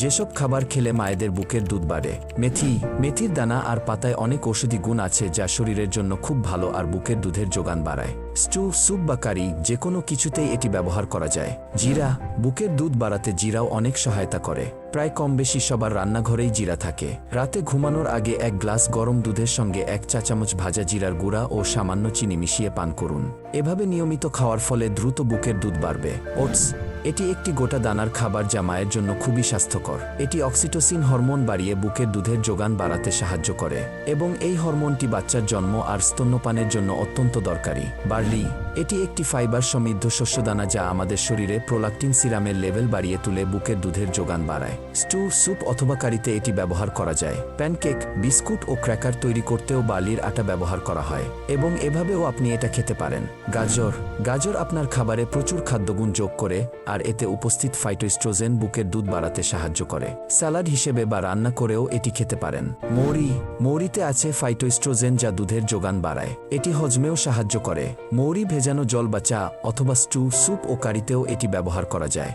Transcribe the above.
যেসব খাবার খেলে মায়েদের বুকের দুধ বাড়ে। মেথির দানা আর পাতায় অনেক ঔষধি গুণ আছে যা শরীরের জন্য খুব ভালো আর বুকের দুধের যোগান বাড়ায়। স্টু, স্যুপ বা কারি যে কোনো কিছুতেই এটি ব্যবহার করা যায়। জিরা, বুকের দুধ বাড়াতে জিরাও অনেক সহায়তা করে। প্রায় কম বেশি সবার রান্নাঘরেই জিরা থাকে। রাতে ঘুমানোর আগে 1 গ্লাস গরম দুধের সঙ্গে 1 চা চামচ ভাজা জিরার গুঁড়া ও সামান্য চিনি মিশিয়ে পান করুন। এভাবে নিয়মিত খাওয়ার ফলে দ্রুত বুকের দুধ বাড়বে। ওটস, এটি একটি গোটা দানার খাবার যা মায়ের জন্য খুবই স্বাস্থ্যকর। এটি অক্সিটোসিন হরমোন বাড়িয়ে বুকের দুধের যোগান বাড়াতে সাহায্য করে এবং এই হরমোনটি বাচ্চার জন্ম আর স্তন্যপানের জন্য অত্যন্ত দরকারি। বার্লি, এটি একটি ফাইবার সমৃদ্ধ শস্যদানা যা আমাদের শরীরে প্রোলাক্টিন সিরামের লেভেল বাড়িয়ে তুলে বুকের দুধের যোগান বাড়ায়। স্টু, স্যুপ অথবা কারিতে এটি ব্যবহার করা যায়। প্যানকেক, বিস্কুট ও ক্র্যাকার তৈরি করতেও বার্লির আটা ব্যবহার করা হয় এবং এভাবেও আপনি এটা খেতে পারেন। গাজর আপনার খাবারে প্রচুর খাদ্যগুণ যোগ করে আর এতে উপস্থিত ফাইটোস্ট্রোজেন বুকের দুধ বাড়াতে সাহায্য করে। স্যালাড হিসেবে বা রান্না করেও এটি খেতে পারেন। মৌরিতে আছে ফাইটোস্ট্রোজেন যা দুধের যোগান বাড়ায়। এটি হজমেও সাহায্য করে। মৌরি ভেজানো জল বা চা অথবা স্টু, স্যুপ ও কারিতেও এটি ব্যবহার করা যায়।